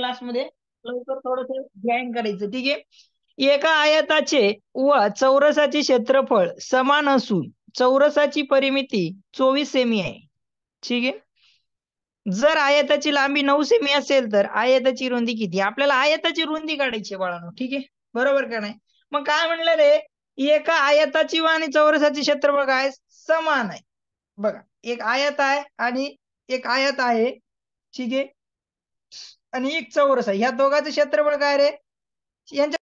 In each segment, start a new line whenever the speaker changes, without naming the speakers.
क्लासमध्ये लवकर थोडस जॉईन करायचं. ठीक आहे. एका आयताचे व चौरसाचे क्षेत्रफळ समान असून चौरसाची परिमिती 24 सेमी आहे. ठीक आहे. जर आयताची लांबी 9 सेमी असेल तर आयताची रुंदी किती? आपल्याला आयताची रुंदी काढायची बाळांनो. ठीक आहे, बरोबर का नाही? मग काय म्हणलं रे, एका आयताची व आणि चौरसाचे क्षेत्रफळ काय समान आहे. बघा, एक आयत आहे आणि एक आयत आहे. ठीक आहे, आणि एक चौरस आहे. ह्या दोघांचं क्षेत्रफळ काय रे? यांच्या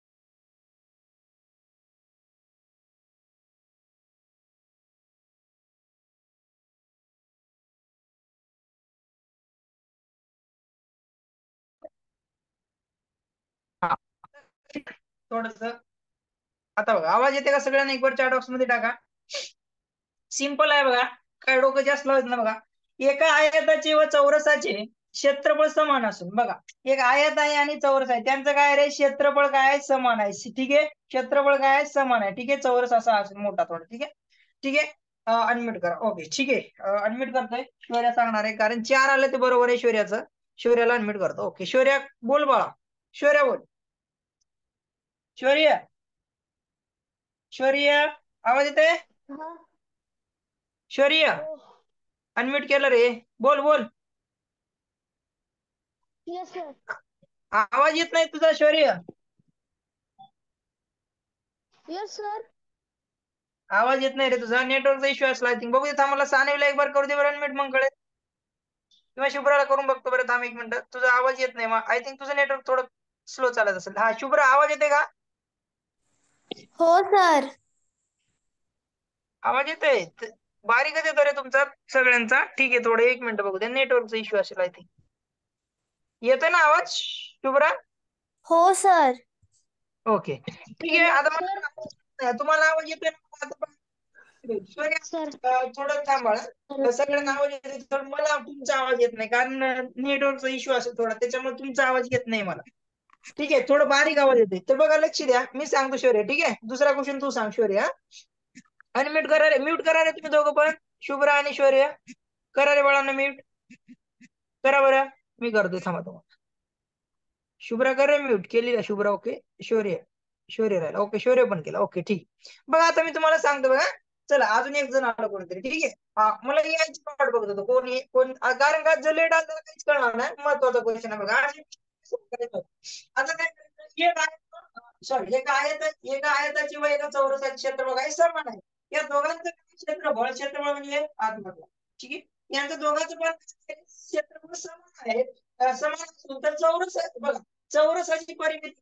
थोडस आता बघा, आवाज येते का सगळ्यांना? एक बार चॅट बॉक्स मध्ये टाका. सिंपल आहे बघा, काय डोकं जास्त लावत ना. बघा, एका आयताचे व चौरसाचे क्षेत्रफळ समान असून, बघा एक आयत आहे आणि चौरस आहे, त्यांचं काय रे क्षेत्रफळ काय आहे? समान आहे. ठीक आहे, क्षेत्रफळ काय आहे? समान आहे. ठीक आहे, चौरस असा असेल मोठा थोडा. ठीक आहे, ठीक आहे. अनम्यूट करा. ओके, ठीक आहे, अनम्यूट करतोय. शौर्या सांगणार आहे, कारण 4 आलं ते बरोबर आहे शौर्याचं. शौर्याला अनम्यूट करतो. ओके, शौर्या बोल बाळा. शौर्या बोल. शौर्य, शौर्य आवाज येते? शौर्य अनम्यूट केलं रे, बोल बोल.
Yes sir.
आवाज येत नाही तुझा शौर्य.
Yes sir.
आवाज येत नाही रे तुझा, नेटवर्कचा इश्यू असला. I think. बघू दे, मला सानेला एक बार करू दे बरं अनम्यूट, मग कळेल. किंवा शुभ्राला करून बघतो बरं, थांब 1 मिनिट. तुझा आवाज येत नाही, मग आय थिंक तुझं नेटवर्क थोडं स्लो चालत असेल. हा शुभ्रा, आवाज येते का?
हो सर.
आवाज येतोय, बारीकच येतो रे तुमचा सगळ्यांचा. ठीक आहे, थोडं 1 मिनिट बघू दे, नेटवर्कचा इश्यू असेल आय थिंक. येतोय ना आवाज शुभ्रा?
हो सर.
ओके, ठीक आहे. आता मला तुम्हाला आवाज येतोय ना?
सर
थोडं थांबा, सगळ्यांना आवाज येते, तर मला तुमचा आवाज येत नाही, कारण नेटवर्कचा इश्यू असेल थोडा, त्याच्यामुळे तुमचा आवाज येत नाही मला. ठीक आहे, थोडं बारीक आवाज येते. तर बघा, लक्ष द्या, मी सांगतो शौर्य. ठीक आहे, दुसरा क्वेश्चन तू सांग शौर्य. अनम्यूट करा रे, म्यूट करा रे तुम्ही दोघं पण, शुभ्रा आणि शौर्य. करा रे बाळांना म्यूट, करा बरं. मी करतोय, थांबा तुम्हाला. शुभ्रा कर रे म्यूट. केली का शुभ्रा? ओके. शौर्य, शौर्य राहिला. ओके, शौर्य पण केला. ओके, ठीक. बघा, आता मी तुम्हाला सांगतो बघा. चला, अजून एक जण आलं कोणतरी. ठीक आहे, मला यायची वाट बघत होतो कोण, कारण का जो लेट आला काहीच कळणार नाही. महत्वाचा क्वेश्चन आहे बघा. आता काय करायचं, सॉरी, एका आयताची व एका चौरसाचे क्षेत्रफळ काय समान आहे. या दोघांचं क्षेत्रफळ म्हणजे आतमधला. ठीक आहे, यांचं दोघांचं पण क्षेत्रफळ समान आहे. समान असून तर चौरस, बघा चौरसाची परिमिती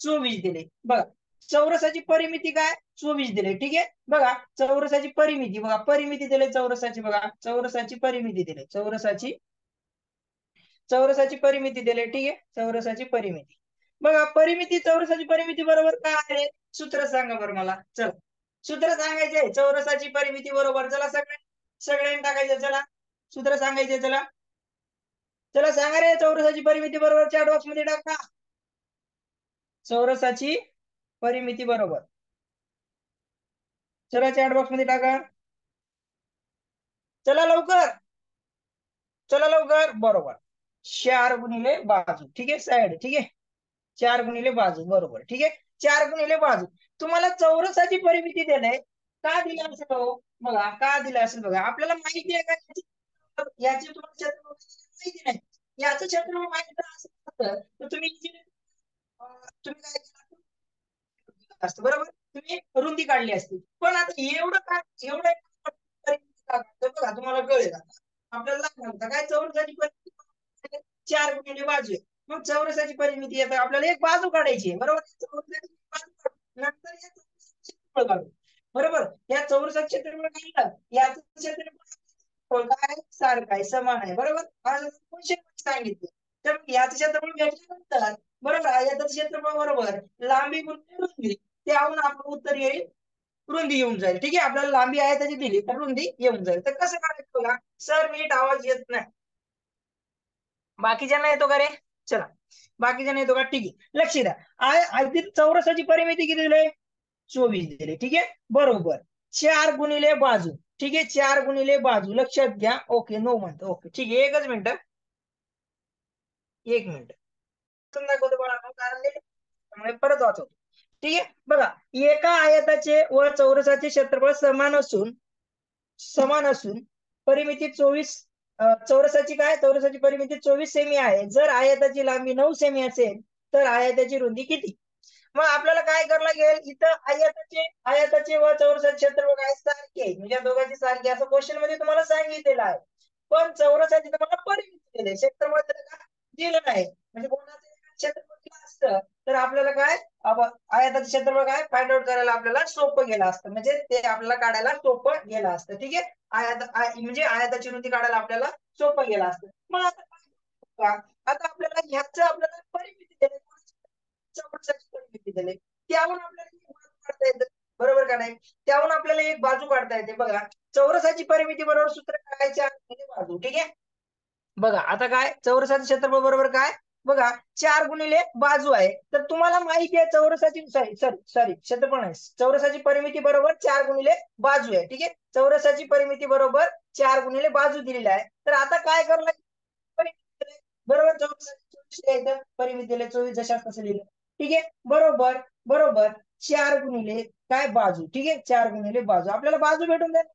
24 दिली. बघा, चौरसाची परिमिती काय? 24 दिले. ठीक आहे, बघा चौरसाची परिमिती, बघा परिमिती दिली चौरसाची. बघा चौरसाची परिमिती दिली, चौरसाची परिमिती दिली. ठीक आहे, चौरसाची परिमिती. बघा, परिमिती, चौरसाची परिमिती बरोबर काय आहे? सूत्र सांगा बरं मला. चला, सूत्र सांगायचे चौरसाची परिमिती बरोबर. चला सगळ्यांनी टाकायचं. चला, सूत्र सांगायचे. चला चला सांगा रे, चौरसाची परिमिती बरोबर चॅट बॉक्स मध्ये टाका. चौरसाची परिमिती बरोबर, चला चॅट बॉक्स मध्ये टाका. चला लवकर, चला लवकर. बरोबर, 4 गुणिले बाजू. ठीक आहे, साइड. ठीक आहे, 4 गुणिले बाजू. बरोबर, ठीक आहे, 4 गुणिले बाजू. तुम्हाला चौरसाची परिमिती दिलंय, का दिलं असेल हो? बघा, का दिलं असेल बघा. आपल्याला माहिती आहे का याची तुम्हाला क्षेत्रफळ माहिती नाही. याचं क्षेत्रफळ माहिती असेल तर तुम्ही काय असतं, बरोबर, तुम्ही रुंदी काढली असती. पण आता एवढं बघा, तुम्हाला कळेल. आपल्याला लागणार काय? चौरसाची परिमिती 4 गुणिले बाजू आहे. मग चौरसाची परिमिती येते, आपल्याला एक बाजू काढायची आहे, बरोबर. नंतर क्षेत्रफळ काढू, बरोबर. या चौरसाचं क्षेत्रफळ काढलं, याचं क्षेत्रफळ काय सारखं आहे, समान आहे, बरोबर. सांगितलं तर याचं क्षेत्रफळ घेतल्यानंतर, बरोबर, याचं क्षेत्रफळ बरोबर लांबी गुणिले रुंदी, त्याहून आपलं उत्तर येईल रुंदी येऊन जाईल. ठीक आहे, आपल्याला लांबी आहे त्याची दिली तर रुंदी येऊन जाईल. तर कसं करायचं बघा. सर नीट आवाज येत नाही, बाकीच्यांना येतो का रे? चला, बाकीच्यांना येतो का? ठीक आहे, लक्ष द्या. चौरसाची परिमिती किती दिली? 24 दिली. ठीक आहे, बरोबर. 4 गुणिले बाजू. ठीक आहे, 4 गुणिले बाजू, लक्षात घ्या. ओके, नो म्हणतो. ओके, ठीक आहे, एकच मिनिट, 1 मिनिट. दाखवतो बाळांनो, कारण त्यामुळे परत वाचवतो. ठीक आहे, बघा एका आयताचे व चौरसाचे क्षेत्रफळ समान असून परिमिती 24, चौरसाची परिमिती 24 सेमी आहे. जर आयताची लांबी 9 सेमी असेल तर आयताची रुंदी किती? मग आपल्याला काय करावं लागेल, इथं आयताचे व चौरसाचे क्षेत्रफळ काय सारखे, म्हणजे दोघांची सारखे असं क्वेश्चन मध्ये तुम्हाला सांगितलेलं आहे. पण चौरसाची तुम्हाला परिमिती दिली, क्षेत्रफळ दिलं नाही. म्हणजे कोणाचं क्षेत्रफळ दिलं असतं तर आपल्याला काय आयताचं क्षेत्रफळ काय फाइंड आउट करायला आपल्याला सोपं गेलं असतं, म्हणजे ते आपल्याला काढायला सोपं गेलं असतं. ठीक आहे, म्हणजे आयताची रुंदी काढायला आपल्याला सोपं गेलं असतं. मग आता आपल्याला ह्याचं आपल्याला परिमिती दिली, चौरसाची परिमिती दिली, त्याहून आपल्याला एक बाजू काढता येतं, बरोबर का नाही? त्याहून आपल्याला एक बाजू काढता येते. बघा चौरसाची परिमिती बरोबर सूत्र काढायचे बाजू. ठीक आहे, बघा आता काय चौरसाचं क्षेत्रफळ बरोबर काय, बघा 4 गुणिले बाजू आहे. तर तुम्हाला माहिती आहे चौरसाची सॉरी क्षेत्रफळ नाही, चौरसाची परिमिती बरोबर 4 गुणिले बाजू आहे. ठीक आहे, चौरसाची परिमिती बरोबर 4 गुणिले बाजू दिलेली आहे. तर आता काय करणार, बरोबर चौरसाची परिमिती 24 जशाच तसं लिहिलं. ठीक आहे, बरोबर बरोबर 4 गुणिले काय बाजू. ठीक आहे, 4 गुणिले बाजू, आपल्याला बाजू भेटून जाईल.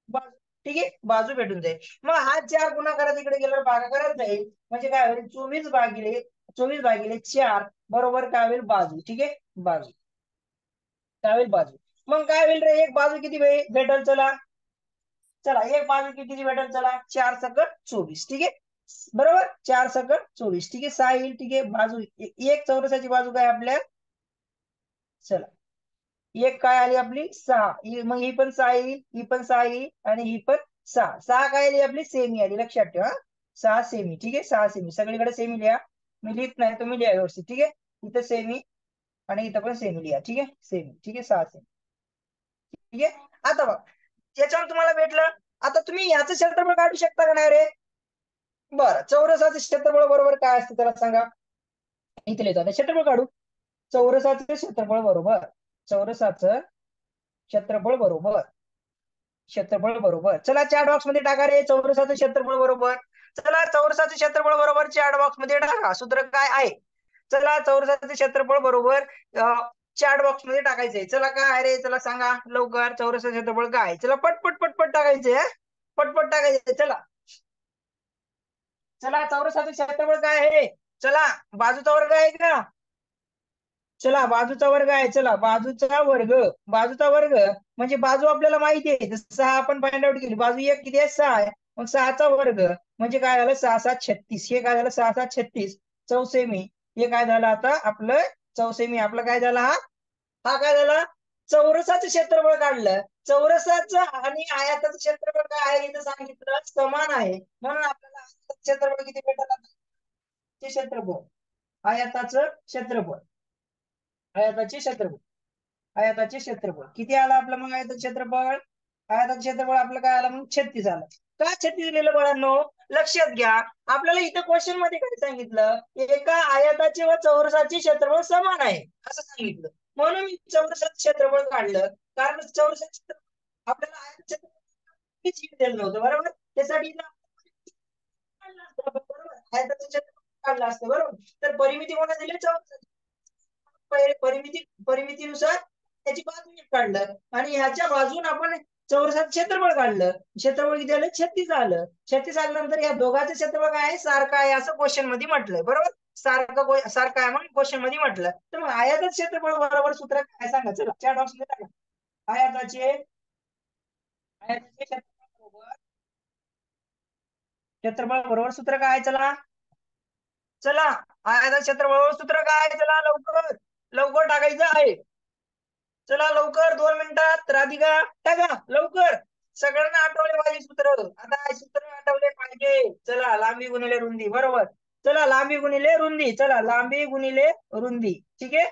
बाजू, ठीक आहे, बाजू भेटून जाईल. मग हा 4 गुणाकारात इकडे गेल्यावर भागाकारात जाईल, म्हणजे काय होईल 24 भागिले 4 बरोबर काय होईल बाजू. ठीक आहे, बाजू काय होईल बाजू. मग काय होईल रे, एक बाजू किती भेटल, चला एक बाजू कितीची भेटेल, चला 4 सकट 24. ठीक आहे, बरोबर 4 सकट 24. ठीक आहे, 6 येईल. ठीक आहे, बाजू एक चौरसाची बाजू काय आपल्या, चला एक काय आली आपली 6, मग ही पण 6 येईल, ही पण 6 येईल आणि ही पण 6. 6 काय आली आपली सेमी आली, लक्षात ठेवा 6 सेमी. ठीक आहे, 6 सेमी, सगळीकडे सेमी लिहा, मी लिहित नाही तुम्ही लिहा व्यवस्थित. ठीक आहे, इथं सेमी आणि इथं पण सेमी लिहा. ठीक आहे, सेमी. ठीक आहे, 6 सेमी. ठीक आहे, आता बघ याच्यावर तुम्हाला भेटलं. आता तुम्ही याचं क्षेत्रफळ काढू शकता का नाही रे? बरं, चौरसाचं क्षेत्रफळ बरोबर काय असतं त्याला सांगा, इथे लिहितो आता क्षेत्रफळ काढू. चौरसाचं क्षेत्रफळ बरोबर, चौरसाचं क्षेत्रफळ बरोबर चला चॅट बॉक्स मध्ये टाका रे, चौरसाचं क्षेत्रफळ बरोबर. चला चौरसाचं क्षेत्रफळ बरोबर चॅट बॉक्स मध्ये टाका, सूत्र काय आहे. चला चौरसाचं क्षेत्रफळ बरोबर चॅट बॉक्स मध्ये टाकायचंय. चला काय आहे रे, चला सांगा लवकर, चौरसाचं क्षेत्रफळ काय, चला पटपट पटपट टाकायचंय, पटपट टाकायचंय. चला चला चौरसाचं क्षेत्रफळ काय आहे, चला बाजूचा वर्ग आहे का, चला बाजूचा वर्ग आहे, चला बाजूचा वर्ग म्हणजे बाजू आपल्याला माहिती आहे, 6 आपण फाइंड आउट केली, बाजू एक किती आहे 6 आहे, मग 6चा वर्ग म्हणजे काय झालं 6 7 36. हे काय झालं 6 7 36 चौसेमी. हे काय झालं आता आपलं चौसेमी, आपलं काय झालं हा काय झाला चौरसाचं क्षेत्रफळ काढलं. चौरसाचं आणि आयताचं क्षेत्रफळ काय आहे इथं सांगितलं समान आहे, म्हणून आपल्याला आयताचं क्षेत्रफळ किती भेटलं, क्षेत्रफळ आयताचं क्षेत्रफळ आयताचे क्षेत्रफळ किती आलं आपलं, मग आयताचं क्षेत्रफळ आपलं काय आलं मग 36 आलं. का 36 लिहिलं बाळांनो, लक्षात घ्या आपल्याला इथं क्वेश्चन मध्ये काय सांगितलं, एका आयताचे व चौरसाचे क्षेत्रफळ समान आहे असं सांगितलं, म्हणून मी चौरसाचं क्षेत्रफळ काढलं. कारण चौरसाचं आपल्याला आयताचं क्षेत्रफळ नव्हतं, बरोबर, त्यासाठी आयताचं क्षेत्रफळ काढलं असतं, बरोबर. तर परिमिती कोणा दिली, चौरसाची. परिमितीनुसार त्याची बाजू काढलं आणि ह्याच्या बाजून आपण चौरसाचं क्षेत्रफळ काढलं. क्षेत्रफळ किती आलं 36 आलं. 36 आल्यानंतर या दोघांचं क्षेत्रफळ काय आहे सारखं आहे असं क्वेश्चन मध्ये म्हटलंय, बरोबर, सारखं आहे म्हणून क्वेश्चन मध्ये म्हटलं. तर मग आयताचं क्षेत्रफळ बरोबर सूत्र काय सांगा, चला चॅट बॉक्स मध्ये टाका. आयताचे क्षेत्रफळ बरोबर सूत्र काय, चला चला आयताचं क्षेत्रफळ सूत्र काय, चला लवकर लवकर टाकायचं आहे. चला लवकर 2 मिनिटात, राधिका टाका लवकर, सगळ्यांना आठवले पाहिजे सूत्र, आता सूत्र आठवले पाहिजे. चला लांबी गुणिले रुंदी, बरोबर, चला लांबी गुणिले रुंदी, चला लांबी गुणिले रुंदी. ठीक आहे,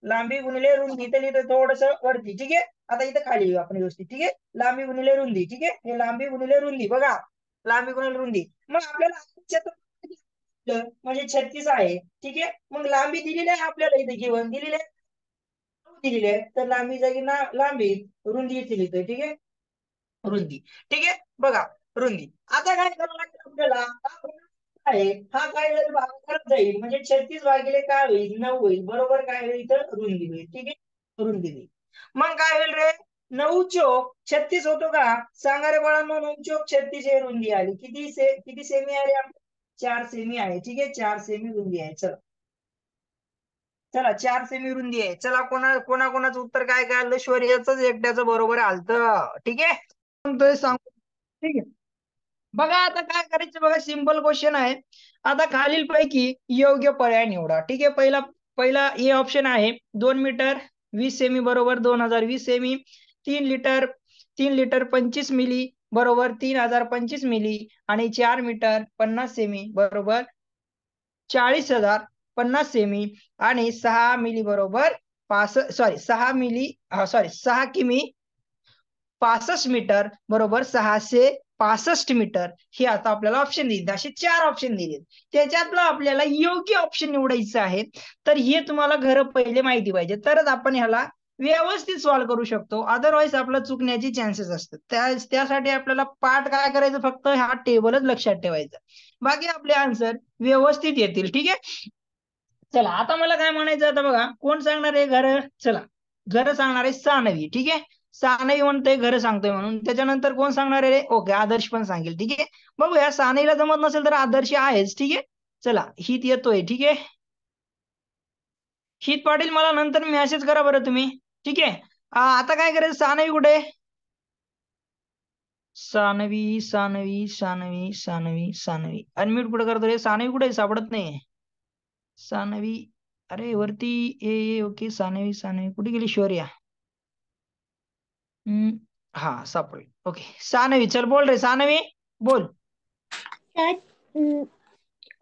लांबी गुणिले रुंदी, इथे लिहितो थोडस वरती. ठीक आहे, आता इथं खाली लिहू आपण व्यवस्थित. ठीक आहे, लांबी गुणिले रुंदी. ठीक आहे, हे लांबी गुणिले रुंदी, बघा लांबी गुणिले रुंदी. मग आपल्याला म्हणजे 36 आहे. ठीक आहे, मग लांबी दिलेली आहे आपल्याला, इथे जीवन दिलेली आहे, दिलेली आहे, तर लांबी जागी लांबी, रुंदी इथे लिहितोय. ठीक आहे, रुंदी. ठीक आहे, बघा रुंदी. आता काय करावं लागेल आपल्याला, आहे हा काय होईल भागाकार जाईल म्हणजे 36 भागिले काय होईल 9 होईल बरोबर काय होईल इथं रुंदी होईल ठीक आहे रुंदी होईल मग काय होईल रे 9 चोक 36 होतो का सांगा रे बाळांनो 9 चोक 36 हे रुंदी आली किती सेमी आली 4 सेमी आहे ठीक आहे 4 सेमी रुंदी आहे चला चला 4 सेमी रुंदी आहे चला कोणाकोणाचं उत्तर काय काय आलं शौर्याच एकट्याचं बरोबर आलतं ठीक आहे सांगतोय सांग ठीक आहे बघा आता काय करायचं बघा सिंपल क्वेश्चन आहे आता खालीलपैकी योग्य पर्याय निवडा ठीक आहे पहिला ए ऑप्शन आहे 2 मीटर 20 सेमी बरोबर 2020 सेमी 3 लिटर 25 मिली बरोबर 3025 मिली आणि 4 मीटर 50 सेमी बरोबर 40,050 सेमी आणि 6 मिली बरोबर 6 किमी 65 मीटर बरोबर 665 मीटर हे आता आपल्याला ऑप्शन दिले असे 4 ऑप्शन दिले त्याच्यातलं आपल्याला योग्य ऑप्शन निवडायचं आहे तर हे तुम्हाला घर पहिले माहिती पाहिजे तरच आपण ह्याला व्यवस्थित सॉल्व्ह करू शकतो अदरवाईज आपलं चुकण्याची चान्सेस असतात त्यासाठी आपल्याला पाठ काय करायचं फक्त हा टेबलच लक्षात ठेवायचा बाकी आपले आन्सर व्यवस्थित येतील ठीक आहे चला आता मला काय म्हणायचं आता बघा कोण सांगणार आहे घर चला घर सांगणार आहे सानवी ठीक आहे सानवी म्हणतोय घर सांगतोय म्हणून त्याच्यानंतर कोण सांगणार आहे ओके आदर्श पण सांगेल ठीक आहे बघूया सानवीला जमत नसेल तर आदर्श आहेच ठीक आहे चला हित येतोय ठीक आहे हित पाटील मला नंतर मेसेज करा बरं तुम्ही ठीक आहे आता काय करायचं सानवी कुठे सानवी सानवी सानवी सानवी सानवी अनम्यूट कुठे करतो रे सानवी कुठे सापडत नाही सानवी अरे वरती ये ओके सानवी सानवी कुठे गेली शौर्या हा सापडली ओके सानवी चल बोल रे सानवी बोल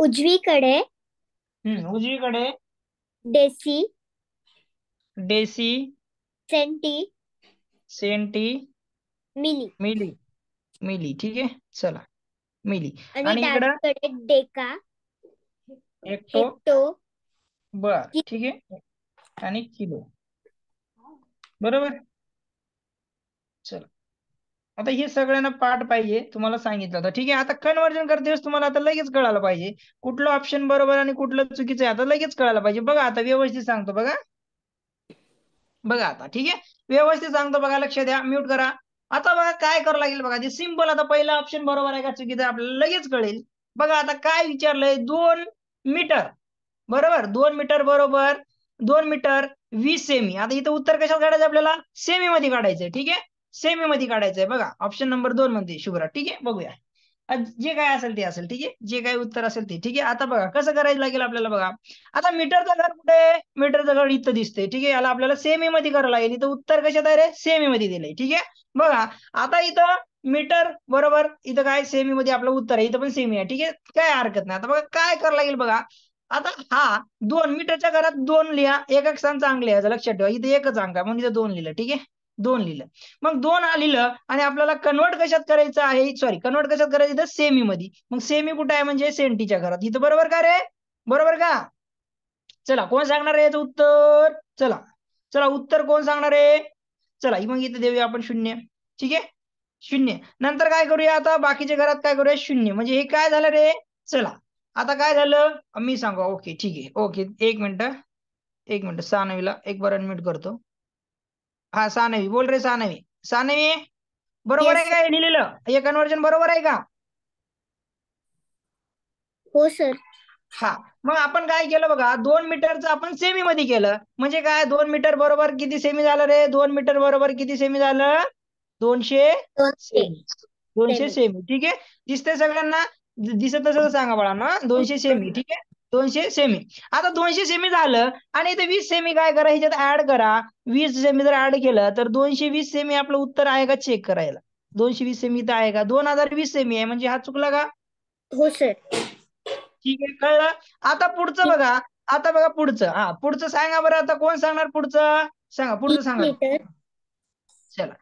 उजवीकडे
उजवीकडे
deci
deci
centi
centi
milli
milli milli ठीक आहे चला मिली
आणि
इकडं
डावीकडे डेका
हेक्टो
हेक्टो
बर ठीक आहे आणि किलो बरोबर चला आता हे सगळ्यांना पाठ पाहिजे तुम्हाला सांगितलं होतं ठीक आहे आता कन्वर्जन करते तुम्हाला आता लगेच कळायला पाहिजे कुठलं ऑप्शन बरोबर आणि कुठलं चुकीचं आहे आता लगेच कळायला पाहिजे बघा आता व्यवस्थित सांगतो बघा बघा आता ठीक आहे व्यवस्थित सांगतो बघा लक्ष द्या म्यूट करा आता बघा काय करावं लागेल बघा जे सिंपल आता पहिलं ऑप्शन बरोबर आहे का चुकीचं आहे आपल्याला लगेच कळेल बघा आता काय विचारलंय 2 मीटर बरोबर 2 मीटर बरोबर 2 मीटर 20 सेमी आता इथं उत्तर कशात काढायचं आपल्याला सेमी मध्ये काढायचंय ठीक आहे सेमी मध्ये काढायचंय बघा ऑप्शन नंबर 2 मध्ये शुभ्रा ठीक आहे बघूया जे काय असेल ते असेल ठीक आहे जे काय उत्तर असेल ते ठीक आहे आता बघा कसं करायला लागेल आपल्याला बघा आता मीटरचं घर कुठे मीटरचं घर इथं दिसतंय ठीक आहे याला आपल्याला सेमी मध्ये करावं लागेल इथं उत्तर कशात आहे रे सेमी मध्ये दिलंय ठीक आहे बघा आता इथं मीटर बरोबर इथं काय सेमी मध्ये आपलं उत्तर आहे इथं पण सेमी आहे ठीक आहे काय हरकत नाही आता बघा काय करावं लागेल बघा आता हा 2 मीटरच्या घरात 2 लिहा एक स्थान चांगले आहे लक्षात ठेवा इथे एकच अंक आहे म्हणून इथं 2 लिहिलं ठीक आहे 2 लिहिलं मग 2 लिहिलं आणि आपल्याला कन्वर्ट कशात करायचं आहे सॉरी कन्वर्ट कशात करायचं इथं सेमी मध्ये मग सेमी कुठे आहे म्हणजे सेंटीच्या घरात इथं बरोबर का रे बरोबर का चला कोण सांगणार आहे याचं उत्तर चला चला उत्तर कोण सांगणार आहे चला मग इथे देऊया आपण 0 ठीक आहे 0 नंतर काय करूया आता बाकीच्या घरात काय करूया 0 म्हणजे हे काय झालं रे चला आता काय झालं मी सांगू ओके ठीक आहे ओके एक मिनिट सानवीला एक बार अनम्यूट करतो हा सानवी बोल रे सानवी सानवी बरोबर आहे का हे लिहिलेलं हे कन्वर्जन बरोबर आहे का
हो सर
हा मग आपण काय केलं बघा 2 मीटरचं आपण सेमी मध्ये केलं म्हणजे काय 2 मीटर बरोबर किती सेमी झालं रे 2 मीटर बरोबर किती सेमी झालं 200 सेमी 200 सेमी ठीक आहे दिसतंय सगळ्यांना दिसत असेल सांगा बाळांनो 200 सेमी ठीक आहे 200 सेमी आता 200 सेमी झालं आणि इथे 20 सेमी काय करा ह्याच्यात ऍड करा 20 सेमी जर ऍड केलं तर 220 सेमी आपलं उत्तर आहे का चेक करायला 220 सेमी तर आहे का 2020 सेमी आहे म्हणजे हा चुकला का
हो सर
ठीक आहे कळलं आता पुढचं बघा आता बघा पुढचं हा पुढचं सांगा बरं आता कोण सांगणार पुढचं सांगा पुढचं सांगा चला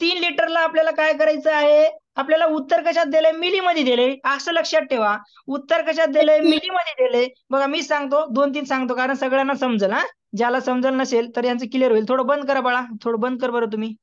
3 लिटरला आपल्याला काय करायचं आहे आपल्याला उत्तर कशात दिलंय मिलीमध्ये दिलंय असं लक्षात ठेवा उत्तर कशात दिलंय मिलीमध्ये दिलंय बघा मी सांगतो 2-3 सांगतो कारण सगळ्यांना समजेल हा ज्याला समजेल नसेल तर यांचं क्लिअर होईल थोडं बंद करा बाळा थोडं बंद कर बरं तुम्ही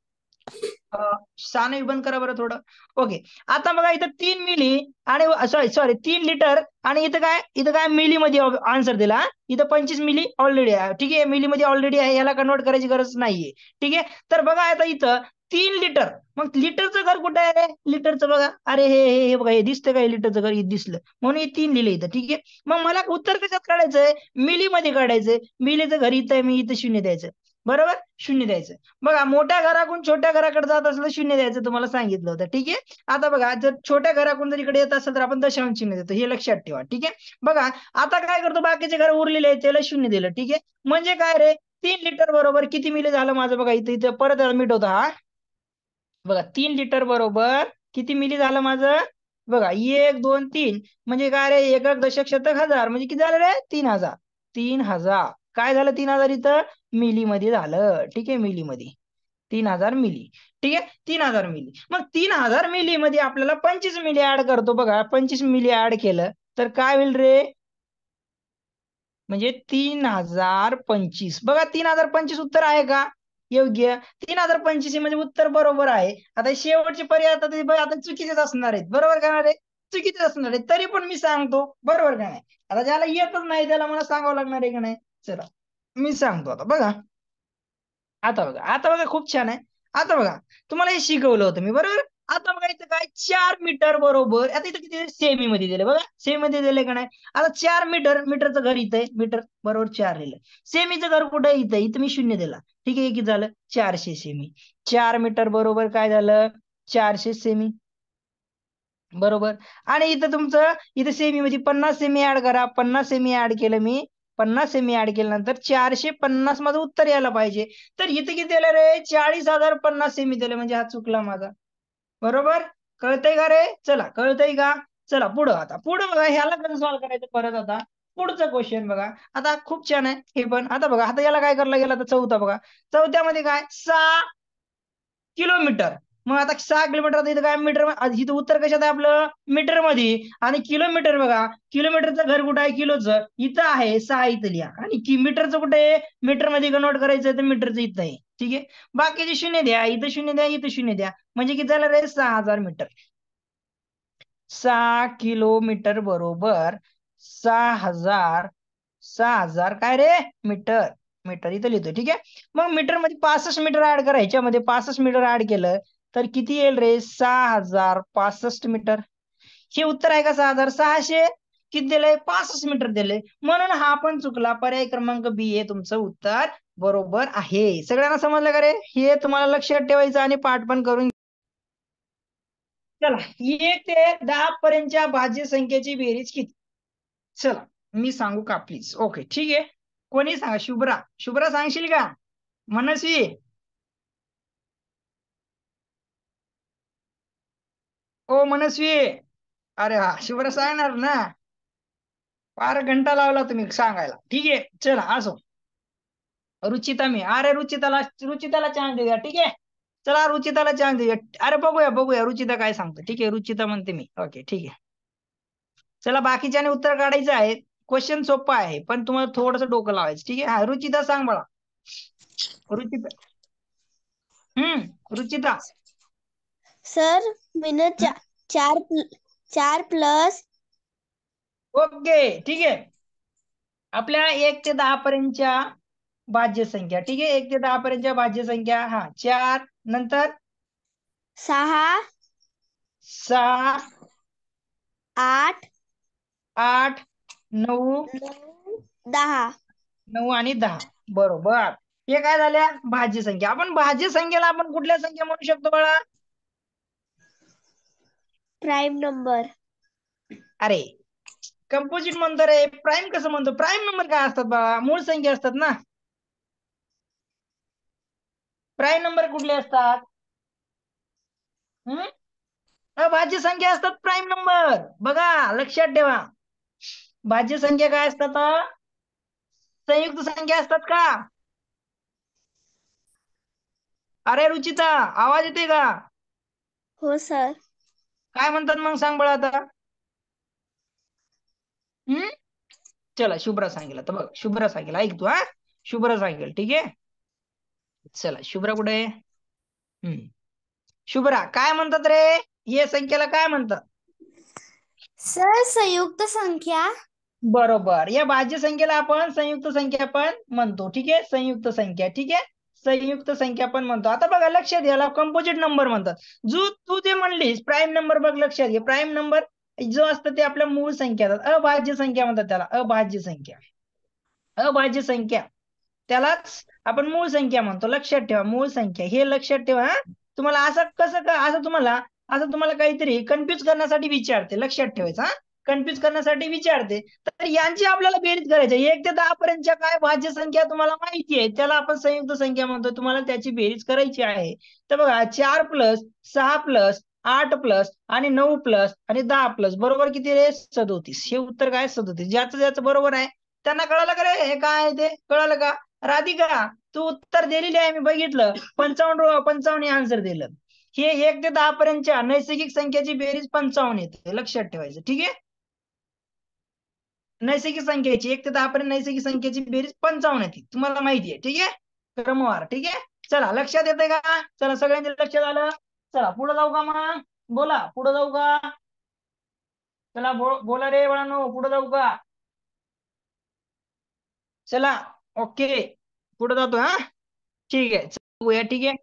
साने बंद करा बरं थोडं. ओके. आता बघा इथं 3 मिली आणि सॉरी 3 लिटर आणि इथं काय मिली मध्ये आन्सर दिला. इथं 25 मिली ऑलरेडी आहे. ठीक आहे, मिली मध्ये ऑलरेडी आहे, याला कन्वर्ट करायची गरज नाहीये. ठीक आहे, तर बघा आता इथं 3 लिटर, मग लिटरचं घर कुठं आहे रे? लिटरचं बघा, अरे हे बघा, हे दिसतं का? हे लिटरचं घर हे दिसलं म्हणून हे 3 लिहिलं इथं. ठीक आहे, मग मला उत्तर कशात काढायचंय? मिली मध्ये काढायचंय. मिलीचं घर इथं आहे, मी इथं 0 द्यायचं. बरोबर, 0 द्यायचं. बघा, मोठ्या घराकडून छोट्या घराकडे जात असलं 0 द्यायचं, तुम्हाला सांगितलं होतं. ठीक आहे, आता बघा, जर छोट्या घराकडून जर इकडे येत असेल तर आपण दशांश चिन्ह देतो, हे लक्षात ठेवा. ठीक आहे, बघा आता काय करतो, बाकीचे घर उरलेले आहेत त्याला 0 दिलं. ठीक आहे, म्हणजे काय रे, 3 लिटर बरोबर किती मिली झालं माझं? बघा इथं इथं परत मिटवतो हा. बघा, 3 लिटर बरोबर किती मिली झालं माझं? बघा, 1 2 3 म्हणजे काय रे, एकक दशक शतक हजार म्हणजे किती झालं रे? 3000. 3000 काय झालं? 3000 इथं मिली मध्ये झालं. ठीक आहे, मिली मध्ये 3000 मिली. ठीक आहे, 3000 मिली. मग 3000 मिली मध्ये आपल्याला 25 मिली ऍड करतो. बघा, 25 मिली ऍड केलं तर काय होईल रे? म्हणजे 3025. बघा, 3025 उत्तर आहे का? योग्य. 3025 म्हणजे उत्तर बरोबर आहे. आता शेवटचे पर्याय आता चुकीचेच असणार आहेत. बरोबर का रे? चुकीचेच असणार आहेत. तरी पण मी सांगतो, बरोबर का नाही? आता ज्याला येतच नाही त्याला मला सांगावं लागणार आहे का नाही? चला मी सांगतो आता. बघा, आता बघा खूप छान आहे. आता बघा, तुम्हाला हे शिकवलं होतं मी, बरोबर? आता बघा इथं काय, 4 मीटर बरोबर, आता इथं किती सेमी मध्ये दिले, बघा सेमी मध्ये दिले का नाही? आता 4 मीटर, मीटरचं घर इथं आहे, मीटर बरोबर 4 लिहिलं. सेमीचं घर कुठं आहे? इथं मी 0 दिला. ठीक आहे, किती झालं? 400 सेमी. 4 मीटर बरोबर काय झालं? 400 सेमी. बरोबर. आणि इथं सेमी मध्ये 50 सेमी ऍड करा. 50 सेमी ऍड केलं मी. 50 सेमी ऍड केल्यानंतर 450 माझं उत्तर यायला पाहिजे. तर इथं किती दिलं रे? 40,050 सेमी दिले, म्हणजे हा चुकला माझा. बरोबर, कळतंय का रे? चला, कळतंय का? चला पुढं बघा, ह्याला कसं सॉल्व्ह करायचं परत. आता पुढचं क्वेश्चन बघा, आता खूप छान आहे हे पण. आता बघा, आता याला काय करायला गेलं? आता चौथा बघा, चौथ्यामध्ये काय, 6 किलोमीटर. मग आता 6 किलोमीटर, इथं काय मीटर, इथं उत्तर कशात आहे आपलं? मीटर मध्ये. आणि किलोमीटर बघा, किलोमीटरचं घर कुठं आहे? किलोचं इथं आहे, 6 इथं लिहा. आणि मीटरचं कुठे आहे? मीटर मध्ये कन्वर्ट करायचं तर मीटरचं इथं आहे. ठीक आहे, बाकीचे 0 द्या, इथं 0 द्या, इथं 0 द्या, म्हणजे किती झालं रे? 6000 मीटर. 6 किलोमीटर बरोबर 6000 काय रे? मीटर. मीटर इथं लिहितो. ठीक आहे, मग मीटर मध्ये 65 मीटर ऍड करा. ह्याच्यामध्ये 65 मीटर ऍड केलं तर किती येईल रे? 6065 मीटर. हे उत्तर आहे का? 6600. किती दिलंय? 65 मीटर दिले, म्हणून हा पण चुकला. पर्याय क्रमांक बी हे तुमचं उत्तर बरोबर आहे. सगळ्यांना समजलं का रे? हे तुम्हाला लक्षात ठेवायचं आणि पाठ पण करून. चला, 1 ते 10 पर्यंतच्या भाज्य संख्येची बेरीज किती? चला मी सांगू का प्लीज? ओके, ठीक आहे, कोणी सांगा? शुभ्रा, शुभ्रा सांगशील का? मनस्वी, ओ मनस्वी, अरे हा, शुभ्रा सांगणार ना? फार घंटा लावला तुम्ही सांगायला. ठीक आहे, चला असो. रुचिता, अरे रुचिताला चान्स देऊया. ठीक आहे, चला रुचिताला चान्स देऊया. अरे बघूया रुचिता काय सांगतो. ठीक आहे, रुचिता म्हणते मी. ओके, ठीक आहे, चला बाकीच्याने उत्तर काढायचं आहे. क्वेश्चन सोपा आहे पण तुम्हाला थोडस डोकं लावायचं. ठीक आहे, हा रुचिता सांग मला. रुचिता, रुचिता.
सर मीनं चार चार प्लस
ओके, ठीक आहे, आपल्या 1 ते 10 पर्यंतच्या भाज्य संख्या. ठीक आहे, 1 ते 10 पर्यंतच्या भाज्य संख्या. हा, 4 नंतर
6
6
8
8 9
9 10
9 आणि 10. बरोबर, हे काय झाल्या? भाज्य संख्या. आपण भाज्य संख्येला आपण कुठल्या संख्या म्हणू शकतो बाळा?
Prime number.
अरे कंपोजिट म्हणतो रे, प्राईम कसं म्हणतो? प्राईम नंबर काय असतात बाळा? मूळ संख्या असतात ना. प्राईम नंबर कुठले असतात? अभाज्य संख्या असतात प्राईम नंबर. बघा, लक्षात ठेवा, भाज्य संख्या काय असतात? संयुक्त संख्या असतात का? अरे रुचिता, आवाज येते का?
हो सर.
काय म्हणतात मग सांग बळा आता. हम्म चला, शुभ्रा सांगेल आता. बघ, शुभ्रा सांगेल, ऐक तू. हा, शुभ्रा सांगेल. ठीक आहे, चला शुभ्रा कुठे आहे? शुभ्रा काय म्हणतात रे, हे संख्येला काय म्हणतात?
सर संयुक्त संख्या.
बरोबर, या भाज्य संख्येला आपण संयुक्त संख्या पण म्हणतो. ठीक आहे, संयुक्त संख्या. ठीक आहे, संयुक्त संख्या पण म्हणतो. आता बघा लक्षात याला कंपोजिट नंबर म्हणतात. जो तू जे म्हणलीस प्राईम नंबर, बघ लक्षात घे, प्राईम नंबर जो असतं ते आपल्या मूळ संख्या, अभाज्य संख्या म्हणतात त्याला, अभाज्य संख्या. अभाज्य संख्या त्यालाच आपण मूळ संख्या म्हणतो. लक्षात ठेवा, मूळ संख्या हे लक्षात ठेवा. तुम्हाला असं कसं का असं तुम्हाला काहीतरी कन्फ्युज करण्यासाठी विचारते, लक्षात ठेवायचं. कन्फ्युज करण्यासाठी विचारते. तर यांची आपल्याला बेरीज करायची. 1 ते 10 पर्यंतच्या काय भाज्य संख्या तुम्हाला माहिती आहे, त्याला आपण संयुक्त संख्या म्हणतो. तुम्हाला त्याची बेरीज करायची आहे. तर बघा 4 प्लस 6 प्लस 8 प्लस आणि 9 प्लस आणि 10 प्लस बरोबर किती रे, 37. हे उत्तर काय, 37. ज्याचं ज्याचं बरोबर आहे त्यांना कळालं का रे, हे काय ते कळालं का? राधिका तू उत्तर दिलेली आहे, मी बघितलं. 55 आन्सर दिलं. हे 1 ते 10 पर्यंतच्या नैसर्गिक संख्येची बेरीज 55 येते, लक्षात ठेवायचं. ठीक आहे, नैसर्गिक संख्येची 1 ते 10 पर्यंत नैसर्गिक संख्येची बेरीज 55 येते, तुम्हाला माहिती आहे. ठीक आहे, क्रमवार. ठीक आहे, चला लक्षात येते का? चला सगळ्यांच्या लक्षात आलं. चला पुढे जाऊ का मग, बोला पुढे जाऊ का? चला बोला रे बाळांनो, पुढे जाऊ का? चला ओके, पुढे जातो. हा ठीक आहे, बघूया. ठीक आहे,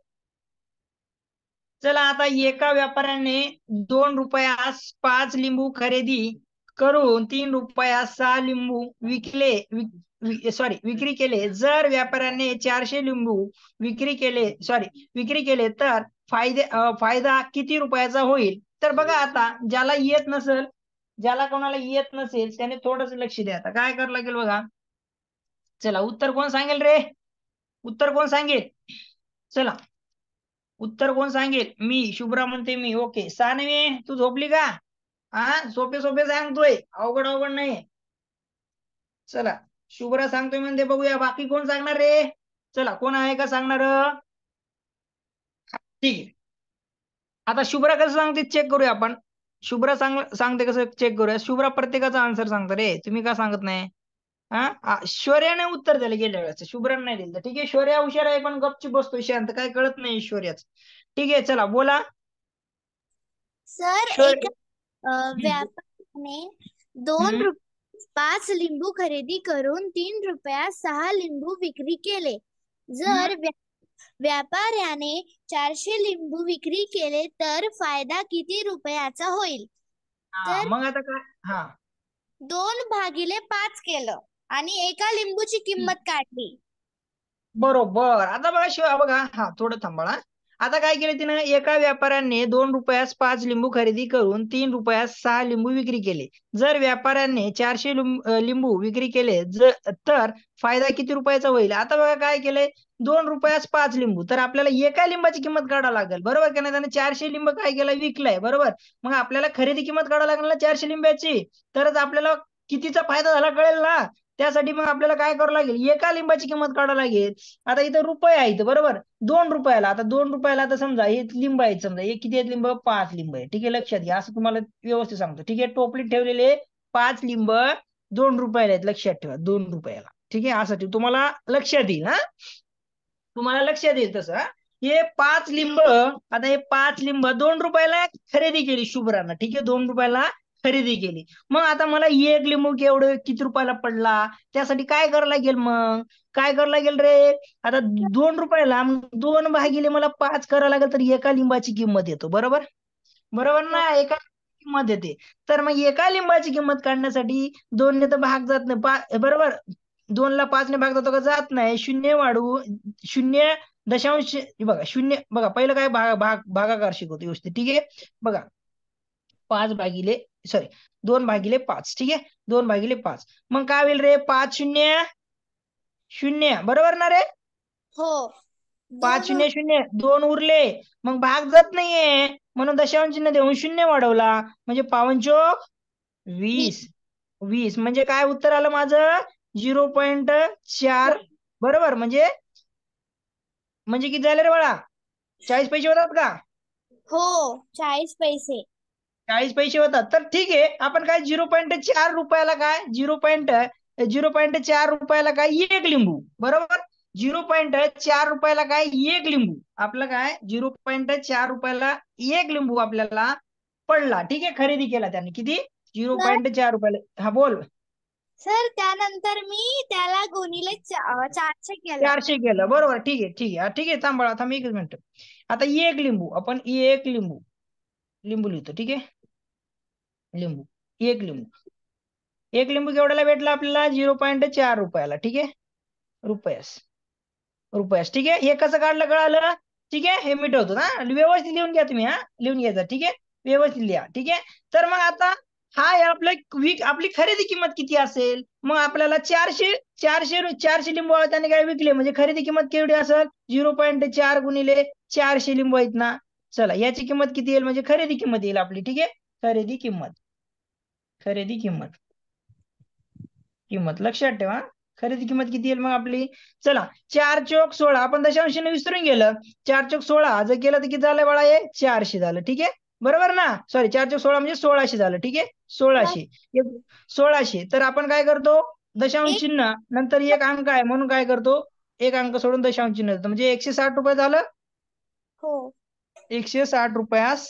चला आता एका व्यापाऱ्याने 2 रुपयास 5 लिंबू खरेदी करून 3 रुपयास 6 लिंबू विक्री केले. जर व्यापाऱ्याने 400 लिंबू विक्री केले तर फायदा किती रुपयाचा होईल? तर बघा आता ज्याला कोणाला येत नसेल त्याने थोडस लक्ष द्या. आता काय करावं लागेल बघा. चला उत्तर कोण सांगेल रे, उत्तर कोण सांगेल? चला उत्तर कोण सांगेल? मी, शुभ्रा म्हणते मी. ओके, सानवी तू झोपली का? सोपे सोपे सांगतोय, अवघड अवघड नाही. चला शुभ्रा सांगतोय म्हणते, बघूया बाकी कोण सांगणार रे. चला कोण आहे का सांगणार? ठीक आहे, आता शुभ्रा कसं सांगते चेक करूया आपण. शुभ्रा सांगते कसं चेक करूया. शुभ्रा प्रत्येकाचा आन्सर सांगतो रे, तुम्ही का सांगत नाही? शौर्याने उत्तर दिलं गेल्या वेळेस, शुभ्राने नाही दिलं. ठीक आहे, शौर्या हुशार आहे पण गपची बसतोय शांत, काय कळत नाही शौर्याच. ठीक आहे, चला बोला.
सर
शौर्य
व्यापाऱ्याने 2 रुपयास 5 लिंबू खरेदी करून 3 रुपयास 6 लिंबू विक्री केले. जर व्यापाऱ्याने 400 लिंबू विक्री केले तर फायदा किती रुपयाचा होईल? तर
मग आता काय?
2/5 केलं आणि एका लिंबूची किंमत काढली.
बरोबर. आता बघा थोडं थांबा. आता काय केलं तिनं, एका व्यापाऱ्याने 2 रुपयास 5 लिंबू खरेदी करून 3 रुपयास 6 लिंबू विक्री केले. जर व्यापाऱ्याने 400 लिंबू विक्री केले तर फायदा किती रुपयाचा होईल? आता बघा काय केलंय, 2 रुपयास 5 लिंबू, तर आपल्याला एका लिंबाची किंमत काढावं लागेल, बरोबर का नाही? त्याने 400 लिंब काय केलं, विकलाय, बरोबर. मग आपल्याला खरेदी किंमत काढावं लागेल ना 400 लिंबाची, तरच आपल्याला कितीचा फायदा झाला कळेल ना. त्यासाठी मग आपल्याला काय करावं लागेल, एका लिंबाची किंमत काढावं लागेल. आता इथं रुपये आहे इथं, बरोबर. 2 रुपयाला, आता 2 रुपयाला आता समजा हे लिंब आहेत, समजा हे किती आहेत लिंब, 5 लिंब आहे. ठीक आहे, लक्षात घ्या, असं तुम्हाला व्यवस्थित सांगतो. ठीक आहे, टोपलीत ठेवलेले 5 लिंब 2 रुपयाला आहेत, लक्षात ठेवा, 2 रुपयाला. ठीक आहे, असं तुम्हाला लक्षात येईल. तुम्हाला लक्षात येईल तसं. हे 5 लिंब, आता हे 5 लिंब 2 रुपयाला खरेदी केली शुभ्रानं. ठीक आहे, 2 रुपयाला खरेदी केली. मग आता मला 1 लिंबू किती रुपयाला पडला, त्यासाठी काय करावं लागेल, मग काय करावं लागेल रे. आता 2 रुपयाला 2 भागिले मला 5 करावं लागेल, तर एका लिंबाची किंमत येतो, बरोबर. बरोबर ना, एका किंमत येते. तर मग एका लिंबाची किंमत काढण्यासाठी 2 ने तर भाग जात नाही, बरोबर. 2 ला 5 ने भाग जातो का, जात नाही. शून्य वाढवू, 0.0 बघा, शून्य बघा, पहिलं काय भागाकार शिकवतो व्यवस्थित. ठीक आहे, बघा 2 भागिले 5. ठीक आहे, 2/5. मग काय होईल रे, 5 शून्य 0, बरोबर ना रे.
हो,
5 शून्य 0, 2 उरले. मग भाग जात नाहीये, म्हणून दशांश चिन्ह देऊन 0 वाढवला, म्हणजे 5×20. 20 म्हणजे काय उत्तर आलं माझं, 0.4, बरोबर. म्हणजे किती झाले रे बाळा, 40 पैसे होतात का?
हो, 40 पैसे.
40 पैसे होतात. तर ठीक आहे, आपण काय 0.4 रुपयाला काय 0.4 रुपयाला काय 1 लिंबू, बरोबर. 0.4 रुपयाला काय एक लिंबू, आपलं काय 0.4 रुपयाला एक लिंबू आपल्याला पडला. ठीक आहे, खरेदी केला त्याने किती, 0.4 रुपयाला. हा बोल.
सर त्यानंतर मी त्याला गुणिले 400 केलं.
400 केलं, बरोबर. ठीक आहे, ठीक आहे, ठीक आहे. थांबा, थांब एकच मिनिट. आता एक लिंबू, आपण एक लिंबू लिंबू लिहितो. ठीक आहे, लिंबू, एक लिंबू, एक लिंबू केवढ्याला भेटला आपल्याला, 0.4 रुपयाला. ठीक आहे, रुपयास, रुपयास. ठीक आहे, हे कसं काढलं कळालं. ठीक आहे, हे मिटवतो ना, व्यवस्थित लिहून घ्या तुम्ही. हा, लिहून घ्यायचं. ठीक आहे, व्यवस्थित लिहा. ठीक आहे, तर मग आता हा आपलं आपली खरेदी किंमत किती असेल, मग आपल्याला 400 लिंबू त्याने काय विकले, म्हणजे खरेदी किंमत केवढी असेल, 0.4 गुणिले 400 लिंबू आहेत ना. चला, याची किंमत किती येईल, म्हणजे खरेदी किंमत येईल आपली. ठीक आहे, खरेदी किंमत, खरेदी किंमत, किंमत लक्षात ठेवा. खरेदी किंमत किती येईल मग आपली. चला, 4 चोक 16, आपण दशांशाने विसरून गेलं. 4 चोक 16 जर केलं तर किती झालं बाळा, हे 400 झालं. ठीक आहे, बरोबर ना. सॉरी, 4 चोक 16 म्हणजे 1600 झालं. ठीक आहे, 1600. 1600 तर आपण काय करतो, दशांश चिन्ह नंतर एक अंक आहे म्हणून काय करतो, एक अंक सोडून दशांश चिन्ह देतो, म्हणजे 160 रुपये झालं.
हो
160 रुपयास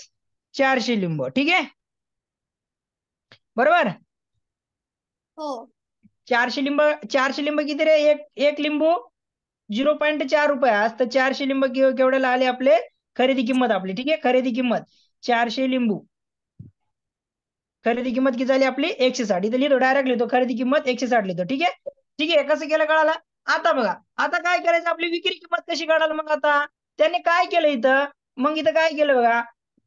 400 लिंबू. ठीक आहे, बरोबर.
हो
400 लिंब किती रे, एक लिंबू 0.4 रुपयास, तर 400 लिंब केवढ्याला आले आपले, खरेदी किंमत आपली. ठीक आहे, खरेदी किंमत 400 लिंबू, खरेदी किंमत किती झाली आपली, 160. इथे लिहितो, डायरेक्ट लिहितो, खरेदी किंमत 160 लिहितो. ठीक आहे, ठीक आहे, कसं केलं कळालं. आता बघा, आता काय करायचं, आपली विक्री किंमत कशी काढाल. मग आता त्याने काय केलं इथं, मग इथं काय केलं बघा,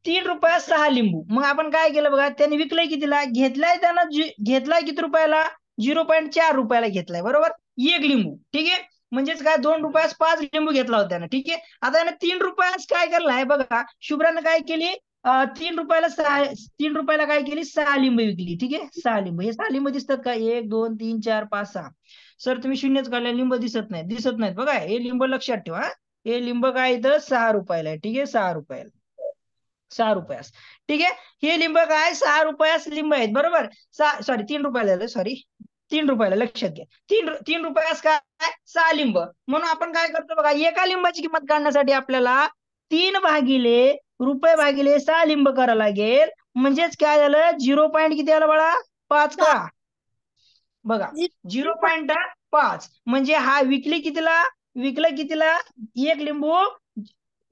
3 रुपयात 6 लिंबू. मग आपण काय केलं बघा, त्याने विकलंय कितीला, घेतलाय त्यानं, घेतलाय किती रुपयाला, 0.4 रुपयाला घेतलाय, बरोबर, एक लिंबू. ठीक आहे, म्हणजेच काय, 2 रुपयास 5 लिंबू घेतला होता त्यानं. ठीक आहे, आता यानं 3 रुपयास काय करलाय बघा, शुभ्रानं काय केली, 3 रुपयाला काय केली, 6 लिंबू विकली. ठीक आहे, 6 लिंबू. हे 6 लिंबू दिसतात का, 1 2 3 4 5 6. सर तुम्ही शून्यच काढले, लिंब दिसत नाहीत, दिसत नाहीत बघा, हे लिंब लक्षात ठेवा. हे लिंब काय इथं 6 रुपयाला आहे. ठीक आहे, 6 रुपयाला, 6 रुपयास. ठीक आहे, हे लिंब काय 6 रुपयास लिंब आहेत, बरोबर. सॉरी 3 रुपयाला, सॉरी 3 रुपयाला, लक्षात घ्या. तीन रुपयास काय 6 लिंब. म्हणून आपण काय करतो बघा, एका लिंबाची किंमत काढण्यासाठी आपल्याला 3/रुपये/6 लिंब करावं लागेल. म्हणजेच काय झालं, 0. किती आलं बाळा, 5 का, बघा 0.5. म्हणजे हा विकली कितीला, विकलं कितीला, एक लिंबू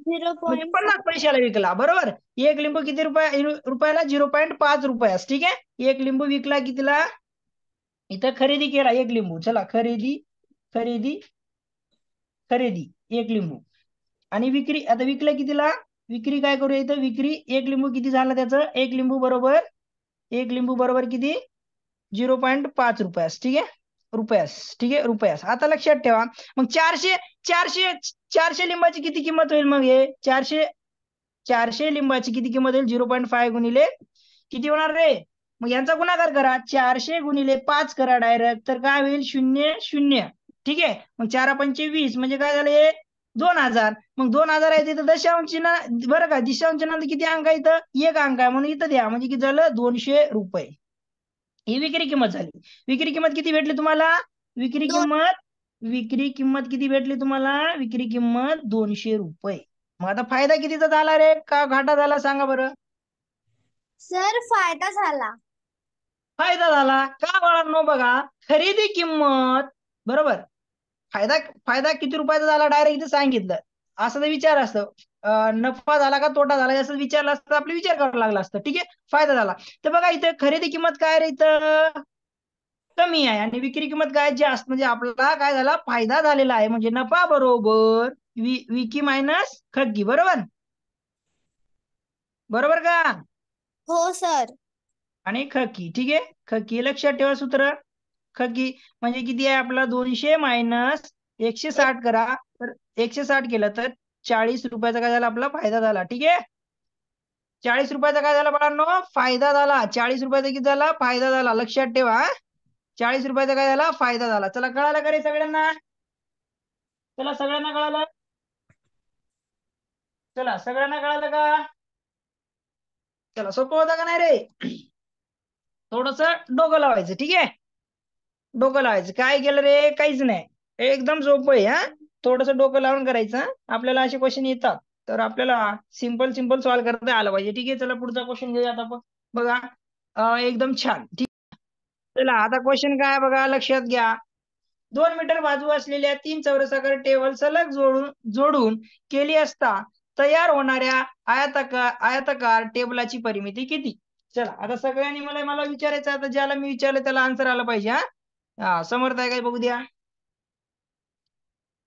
म्हणजे
0.5
50 पैशाला विकला, बरोबर. एक लिंबू किती रुपयाला, 0.5 रुपयास. ठीक आहे, एक लिंबू विकला कितीला, इथं खरेदी केला एक लिंबू. चला, खरेदी, खरेदी, खरेदी एक लिंबू, आणि विक्री, आता विकलं कितीला, विक्री काय करूया इथं, विक्री एक लिंबू किती झालं त्याचं, एक लिंबू बरोबर, एक लिंबू बरोबर किती, 0.5 रुपयास. ठीक आहे, रुपयास. ठीक आहे, रुपयास. आता लक्षात ठेवा, मग 400 लिंबाची किती किंमत होईल, मग हे 400 लिंबाची किती किंमत होईल, 0.5 गुणिले किती होणार रे, मग यांचा गुणाकार करा, 400 गुणिले 5 करा डायरेक्ट, तर काय होईल, 0 0. ठीक आहे, मग 4×5 20, म्हणजे काय झालं हे 2000. मग 2000 आहे तिथं दशांश चिन्ह, बरं का, दशांश चिन्हात किती अंक आहे, इथं एक अंक आहे, म्हणून इथं द्या, म्हणजे किती झालं, 200 रुपये. ही विक्री किंमत झाली. विक्री किंमत किती भेटली तुम्हाला, विक्री किंमत, विक्री किंमत किती भेटली तुम्हाला, विक्री किंमत 200 रुपये. मग आता फायदा कितीचा झाला रे, का घाटा झाला, सांगा बरं.
सर फायदा झाला.
फायदा झाला का बाळांनो, बघा खरेदी किंमत, बरोबर, फायदा, फायदा किती रुपयाचा झाला, डायरेक्ट इथे सांगितलं. असं तर विचार असतं, नफा झाला का तोटा झाला, असं विचारलं असतं, आपले विचार करावा लागला असतं. ठीक आहे, फायदा झाला. तर बघा इथं खरेदी किंमत काय रे, इथं कमी आहे, आणि विक्री किंमत काय जास्त, म्हणजे आपला काय झाला, फायदा झालेला आहे. म्हणजे नफा बरोबर विकी मायनस खग्गी, बरोबर, बरोबर का,
हो सर.
आणि खकी. ठीक आहे, खकी लक्षात ठेवा सूत्र. खकी म्हणजे किती आहे आपला, 200 मायनस 160 करा, तर 160 केलं तर 40 रुपयाचा काय झाला, आपला फायदा झाला. ठीक आहे, 40 रुपयाचा काय झाला बाळांनो, फायदा झाला. 40 रुपयाचा किती झाला, फायदा झाला, लक्षात ठेवा. 40 रुपयाचा काय झाला, फायदा झाला. चला, कळालं का रे सगळ्यांना, चला सगळ्यांना कळालं, चला सगळ्यांना कळालं का, चला सोपं होतं का नाही रे, थोडस डोकं लावायचं. ठीक आहे, डोकं लावायचं, काय केलं रे, काहीच नाही, एकदम सोपं आहे. हा, थोडस डोकं लावून करायचं हं. आपल्याला असे क्वेश्चन येतात तर आपल्याला सिंपल सिंपल सॉल्व्ह करता आलं पाहिजे. ठीक आहे, चला पुढचा क्वेश्चन घेऊया आता आपण. बघा एकदम छान. ठीक, चला आता क्वेश्चन काय बघा, लक्षात घ्या. 2 मीटर बाजू असलेल्या 3 चौरसाकार टेबल सलग जोडून जोडून केली असता तयार होणाऱ्या आयताकार टेबलाची परिमिती किती? चला आता सगळ्यांनी मला मला विचारायचं, आता ज्याला मी विचारलं त्याला आन्सर आला पाहिजे. हा समर्थ आहे काय बघू द्या.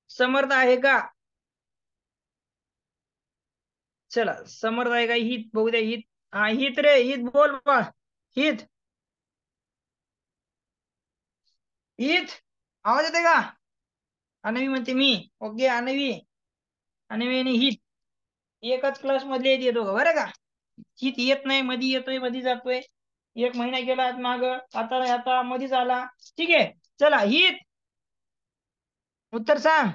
समर्थ आहे का? चला समर्थ आहे का? हित बघू द्या. हित, हा हित रे, हित बोल बा. हित, हित आवाज येते का? अनवी म्हणते मी. ओके अनवी, अनवी आणि हित एकच क्लास मधले येत दोघं बरं का. हित येत नाही, मधी येतोय मधी जातोय. 1 महिना गेला माग, आता मधीच आला. ठीक आहे, चला हित उत्तर सांग.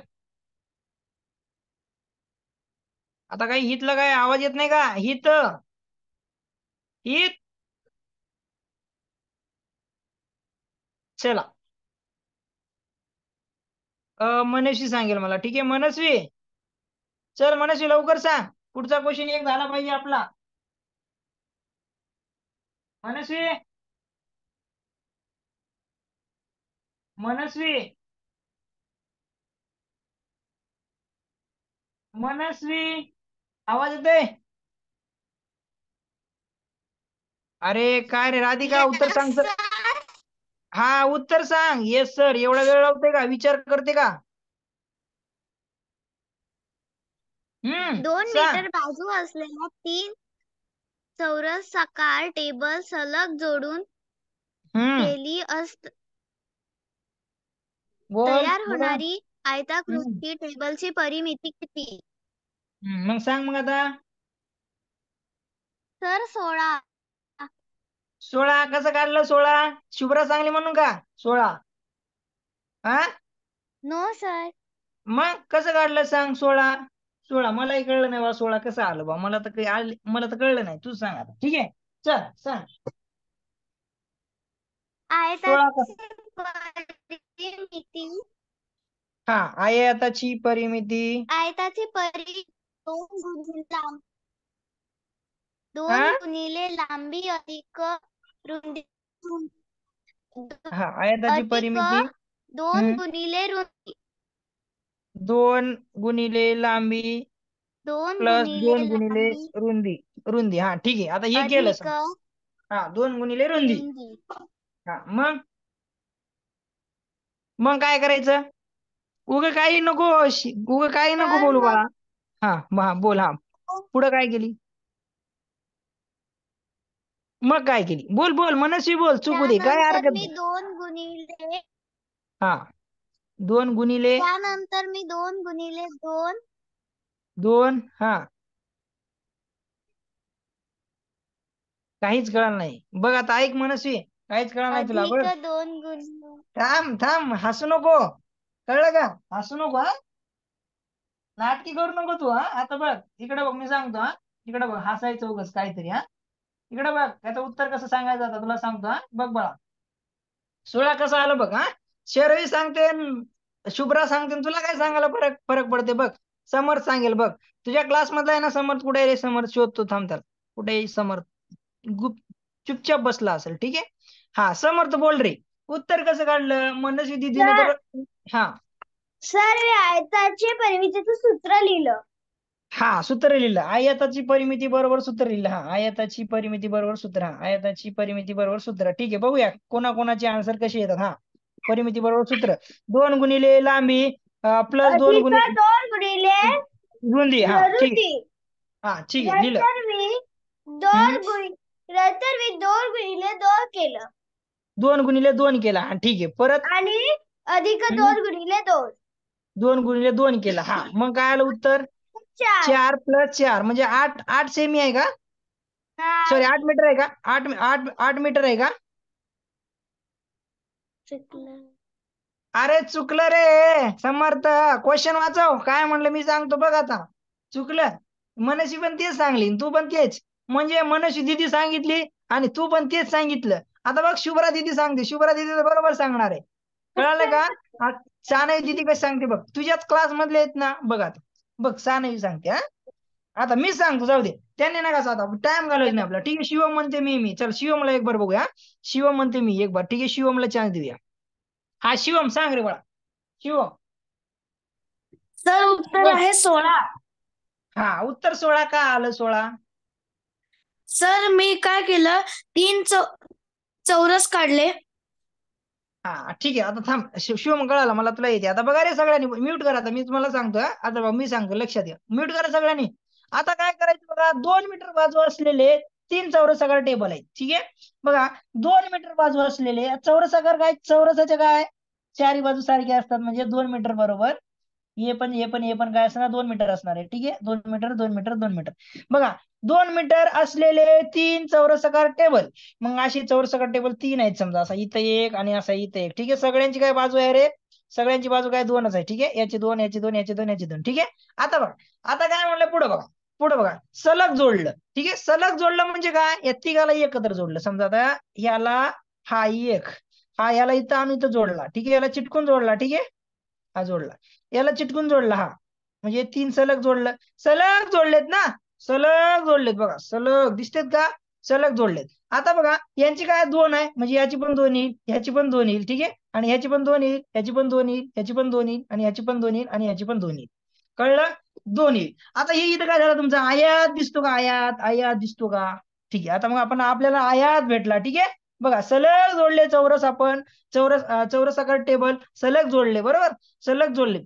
आता काही हितला काय आवाज येत नाही का? हित, हित, चला मनस्वी सांगेल मला. ठीक आहे मनस्वी, चल मनस्वी लवकर सांग. पुढचा क्वेश्चन एक झाला पाहिजे आपला. मनस्वी, मनस्वी, मनस्वी आवाज येते? अरे काय रे राधिका, उत्तर सांग सर. हा उत्तर सांग. Yes sir. एवढा वेळ लावते का? विचार करते का?
2
सांग.
मीटर बाजू असलेल्या 3 चौरसाकार टेबल सलग जोडून केली
बोल
तयार
बोल.
होणारी आयताकृती टेबलची परिमिती किती?
मग सांग मग आता.
सर 16.
16 कसं काढलं? 16 शुभ्रा सांगली म्हणून का 16? हा
नो सर.
मग कसं काढलं सांग? 16 मलाही कळलं नाही बा. 16 कसं आलं बा? मला तर काही आलं, मला तर कळलं नाही. तू सांग आता. ठीक आहे, चल सांग. 16 का?
आयताची परिमिती
हा आयताची परिमिती.
आयताची परिमिती 2
हा
गुणिले लांबी अधिक रुंदी
हा आयताची
अधिक
परिमिती
2 गुणिले रुंदी
2 गुणिले लांबी
2
प्लस
गुणिले
2 गुणिले
लांबी
रुंदी. रुंदी हा ठीक आहे. आता हे केलं
अधिक
सांग. हा 2 गुणिले रुंदी.
रुंदी.
हा मग काय करायचं? उग काही नको, उग काही नको
तर
बोलू
मग
बाळा. हा बोल. हा पुढं काय केली? मग काय केली? बोल बोल मनस्वी बोल. चुकू दे काय
त्यानंतर
हरकत
मी
नाही.
2 गुणिले
हा 2 गुणिले
त्यानंतर मी 2 गुणिले 2
2 हा काहीच कळलं नाही. बघ आता ऐक मनस्वी, काहीच कळलं नाही तुला.
अधिक
बघ
2 गुणिले
थांब थांब, हसू नको. कळलं का? हसू नको हा. नाटकी करू नको तू. हा आता बघ इकडे बघ, मी सांगतो. हा इकडे बघ, हसायचं उगाच काहीतरी. हा इकडे बघ, त्याचं उत्तर कसं सांगायचं आता तुला सांगतो. हा बघ बाळा, 16 कसं आलं बघ. हा शरवी सांगते, शुभ्रा सांगते, तुला काय सांगायला फरक फरक पडते बघ. समर्थ सांगेल बघ. तुझ्या क्लास मधला आहे ना समर्थ? कुठे आहे रे समर्थ? शोधतो थांब त्याला. कुठे आहे समर्थ? गुप चुपचाप बसला असेल. ठीक आहे, हा समर्थ बोल रे. उत्तर कसं काढलं मनस्वी दीदीनं तर? हा
सर आयताची परिमितीचं सूत्र लिहिलं.
हा सूत्र लिहिलं. आयताची परिमिती बरोबर सूत्र लिहिलं. हा आयताची परिमिती बरोबर सूत्र. हा आयताची परिमिती बरोबर सूत्र. ठीक आहे, बघूया कोणाकोणाचे आन्सर कसे येतात. हा परिमिती बरोबर सूत्र 2 गुणिले लांबी प्लस 2
अधिक
गुणिले
2 गुणिले
रुंदी. हा ठीक
रुंदी.
आहे. हा ठीक आहे लिहिलं.
नंतर मी 2 गुणिले 2 केलं
2 गुणिले 2 केला. हा ठीक आहे. परत
आणि अधिक 2 गुणिले 2
2 गुणिले 2 केला. हा मग काय आलं उत्तर?
4.
4 प्लस 4 म्हणजे 8. 8 सेमी आहे का? सॉरी 8 मीटर आहे का? 8 मीटर आहे का? अरे चुकलं रे समर्थ. क्वेश्चन वाचव. काय म्हणलं मी सांगतो बघ आता. चुकलं. मनस्वी पण तेच सांगली, तू पण तेच. म्हणजे मनस्वी दिदी सांगितली आणि तू पण तेच सांगितलं. आता बघ शुभ्रा दिदी सांगते. शुभ्रा दिदी बरोबर सांगणार आहे. कळालं का? सानवी दिदी कशी सांगते बघ, तुझ्याच क्लास मधले आहेत ना, बघ आता बघ सानवी सांगते. हा आता मी सांगतो, जाऊ दे त्यांनी नका आता टाइम घालवायचा नाही आपला. ठीक आहे, शिवम म्हणते मी चल शिवमला एक बार बघूया. शिवम म्हणते मी एक बार, ठीक आहे शिवमला चान्स देऊया. हा शिवम सांग रे बाळा. शिवम.
सर उत्तर
बोल.
आहे 16.
हा उत्तर 16 का आलं 16?
सर मी काय केलं, 3 चौरस काढले.
हा ठीक आहे, आता थांब शिवम कळाला मला, तुला येते आता. बघा रे सगळ्यांनी म्यूट करा, आता मी तुम्हाला सांगतो. आता बघा मी सांगतो, लक्षात घ्या, म्यूट करा सगळ्यांनी. आता काय करायचं बघा, 2 मीटर बाजू असलेले 3 चौरसाकार टेबल आहेत. ठीक आहे, बघा 2 मीटर बाजू असलेले चौरसाकार काय, चौरसाचे काय चारी बाजू सारखे असतात, म्हणजे 2 मीटर बरोबर. हे पण काय असणार, 2 मीटर असणार आहे. ठीक आहे, 2 मीटर 2 मीटर 2 मीटर. बघा 2 मीटर असलेले 3 चौरसाकार टेबल. मग अशी चौरसाकार टेबल 3 आहेत समजा, असा इथं एक आणि असा इथं एक. ठीक आहे, सगळ्यांची काय बाजू आहे रे, सगळ्यांची बाजू काय 2च आहे. ठीक आहे, याची 2 याची 2 याची 2 याची 2. ठीक आहे, आता बघा, आता काय म्हणलं पुढे बघा, पुढे बघा सलग जोडलं. ठीक आहे, सलग जोडलं म्हणजे काय, या तिघाला एकत्र जोडलं. समजा आता ह्याला हा एक, हा याला इथं आम्ही इथं जोडला. ठीक आहे, याला चिटकून जोडला. ठीक आहे, हा जोडला, याला चिटकून जोडला, हा म्हणजे 3 सलग जोडलं. सलग जोडलेत ना, सलग जोडलेत बघा, सलग दिसतेत का, सलग जोडलेत. आता बघा यांची काय 2 आहे, म्हणजे याची पण 2 येईल, ह्याची पण 2 येईल. ठीक आहे, आणि ह्याची पण 2 येईल, ह्याची पण 2 येईल, ह्याची पण 2 येईल, आणि ह्याची पण 2 येईल, आणि ह्याची पण 2 येईल. कळलं, 2 येईल. आता हे इथं काय झालं, तुमचा आयात दिसतो का, आयात आयात दिसतो का. ठीक आहे, आता मग आपल्याला आयात भेटला. ठीक आहे, बघा सलग जोडले चौरस, आपण चौरसाकार टेबल सलग जोडले, बरोबर, सलग जोडले.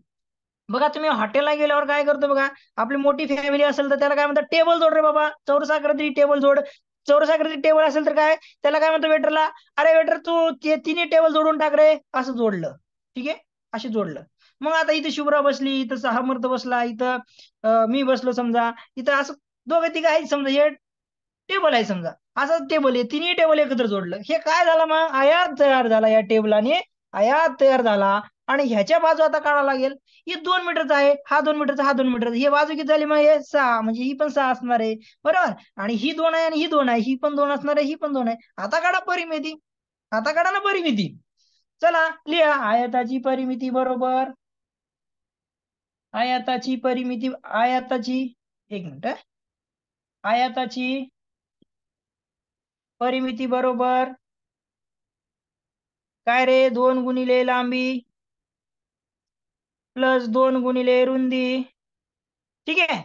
बघा तुम्ही हॉटेलला गेल्यावर काय करतो बघा, आपली मोठी फॅमिली असेल तर त्याला काय म्हणतात, टेबल जोड रे बाबा, चौरसाकृती टेबल जोड. चौरसाकृती टेबल असेल तर काय, त्याला काय म्हणतो वेटरला, अरे वेटर तू ते तिन्ही टेबल जोडून टाक रे, असं जोडलं. ठीक आहे, असं जोडलं. मग आता इथे शुभ्रा बसली, इथं समर्थ बसला, इथं मी बसलो समजा, इथं असं दोघं तिघं आहेत समजा, हे टेबल आहे समजा, असं टेबल आहे, तिन्ही टेबल एकत्र जोडलं. हे काय झालं, मग आयात तयार झाला, या टेबलाने आयात तयार झाला. आणि ह्याच्या बाजू आता काढावं लागेल. ही 2 मीटरचा आहे, हा 2 मीटरचा, हा 2 मीटरचा, ही बाजू किती झाली मग, हे 6, म्हणजे ही पण 6 असणार आहे, बरोबर. आणि ही 2 आहे आणि ही 2 आहे, ही पण 2 असणार आहे, ही पण 2 आहे. आता काढा परिमिती, आता काढा ना परिमिती. चला लिहा, आयताची परिमिती बरोबर, आयताची परिमिती, आयताची, एक मिनिट, आयताची परिमिती बरोबर काय रे, 2 गुणिले लांबी प्लस 2 गुणिले रुंदी. ठीक आहे,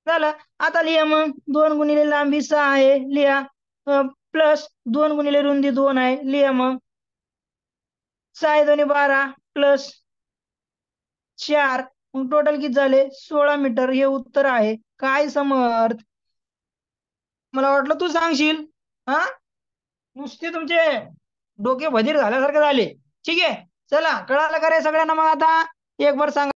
झालं. आता लिहा मग, 2 गुणिले लांबी 6 आहे, लिहा, प्लस 2 गुणिले रुंदी 2 आहे, लिहा मग, 6 2 12 प्लस 4, मग टोटल किती झाले, 16 मीटर. हे उत्तर आहे. काय समर्थ, मला वाटलं तू सांगशील. हा नुसते तुमचे डोके भजीर झाल्यासारखे झाले. ठीक आहे, चला कळालं का रे सगळ्यांना, मग आता एक बार सांगा.